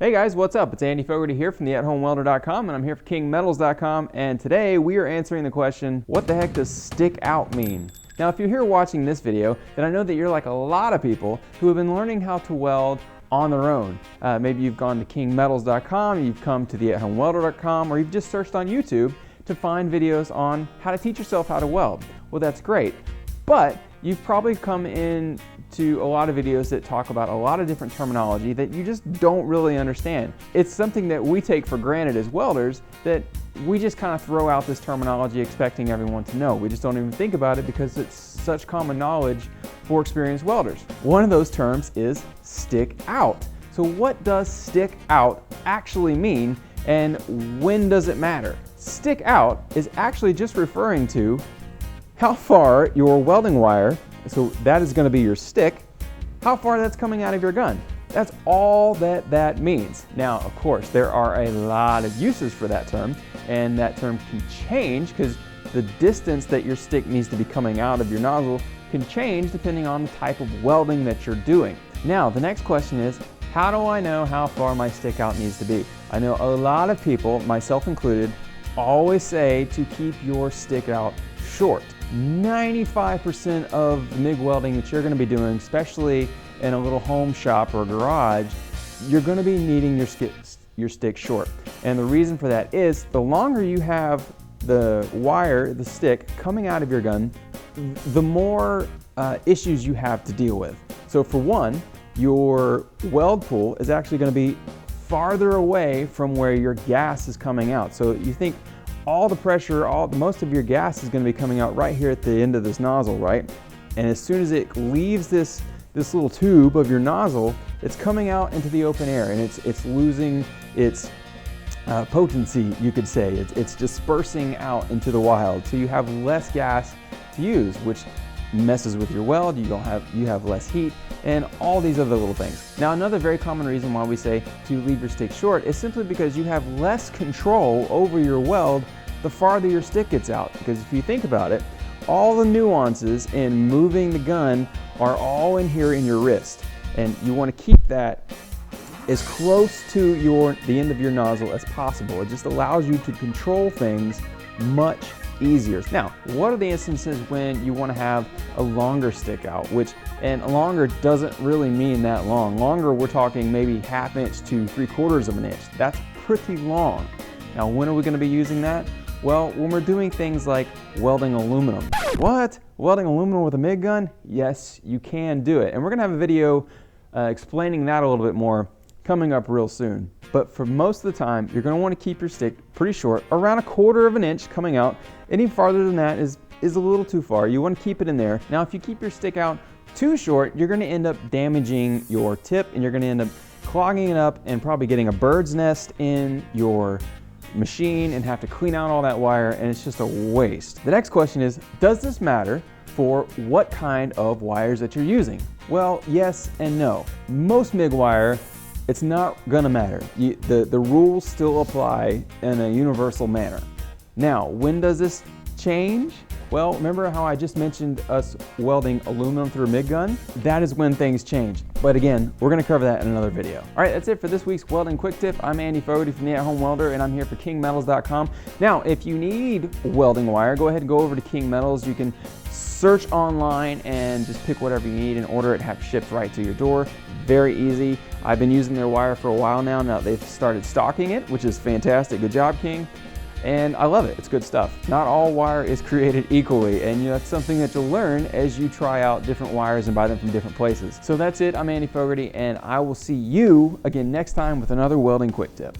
Hey guys, what's up? It's Andy Fogarty here from the AtHomeWelder.com, and I'm here for KingMetals.com, and today we are answering the question, what the heck does stick out mean? Now, if you're here watching this video, then I know that you're like a lot of people who have been learning how to weld on their own. Maybe you've gone to KingMetals.com, you've come to the AtHomeWelder.com, or you've just searched on YouTube to find videos on how to teach yourself how to weld. Well, that's great, but you've probably come in to a lot of videos that talk about a lot of different terminology that you just don't really understand. It's something that we take for granted as welders, that we just kind of throw out this terminology expecting everyone to know. We just don't even think about it because it's such common knowledge for experienced welders. One of those terms is stick out. So what does stick out actually mean, and when does it matter? Stick out is actually just referring to how far your welding wire, so that is going to be your stick, how far that's coming out of your gun. That's all that means. Now, of course, there are a lot of uses for that term, and that term can change because the distance that your stick needs to be coming out of your nozzle can change depending on the type of welding that you're doing. Now, the next question is, how do I know how far my stick out needs to be? I know a lot of people, myself included, always say to keep your stick out short. 95% of MIG welding that you're going to be doing, especially in a little home shop or garage, you're going to be needing your stick short. And the reason for that is the longer you have the wire, the stick, coming out of your gun, the more issues you have to deal with. So for one, your weld pool is actually going to be farther away from where your gas is coming out. So you think all the pressure, most of your gas is going to be coming out right here at the end of this nozzle, right? And as soon as it leaves this little tube of your nozzle, it's coming out into the open air, and it's losing its potency, you could say. It's dispersing out into the wild, so you have less gas to use, which messes with your weld. You have less heat, and all these other little things. Now, another very common reason why we say to leave your stick short is simply because you have less control over your weld the farther your stick gets out. Because if you think about it, all the nuances in moving the gun are all in here in your wrist, and you want to keep that as close to the end of your nozzle as possible. It just allows you to control things much easier. Now, what are the instances when you want to have a longer stick out, and longer doesn't really mean that long. Longer, we're talking maybe 1/2 inch to 3/4 of an inch. That's pretty long. Now, when are we going to be using that? Well, when we're doing things like welding aluminum. What? Welding aluminum with a MIG gun? Yes, you can do it. And we're going to have a video explaining that a little bit more coming up real soon. But for most of the time, you're going to want to keep your stick pretty short, around 1/4 of an inch coming out. Any farther than that is a little too far. You want to keep it in there. Now, if you keep your stick out too short, you're going to end up damaging your tip, and you're going to end up clogging it up and probably getting a bird's nest in your machine and have to clean out all that wire, and it's just a waste. The next question is, does this matter for what kind of wires that you're using? Well, yes and no. Most MIG wire, it's not gonna matter. The rules still apply in a universal manner. Now, when does this change? Well, remember how I just mentioned us welding aluminum through a MIG gun? That is when things change. But again, we're gonna cover that in another video. All right, that's it for this week's Welding Quick Tip. I'm Andy Fogarty from the At Home Welder, and I'm here for KingMetals.com. Now, if you need welding wire, go ahead and go over to King Metals. You can search online and just pick whatever you need and order it, have it shipped right to your door. Very easy. I've been using their wire for a while now. Now they've started stocking it, which is fantastic. Good job, King. And I love it. It's good stuff. Not all wire is created equally, and that's something that you'll learn as you try out different wires and buy them from different places. So that's it. I'm Andy Fogarty, and I will see you again next time with another Welding Quick Tip.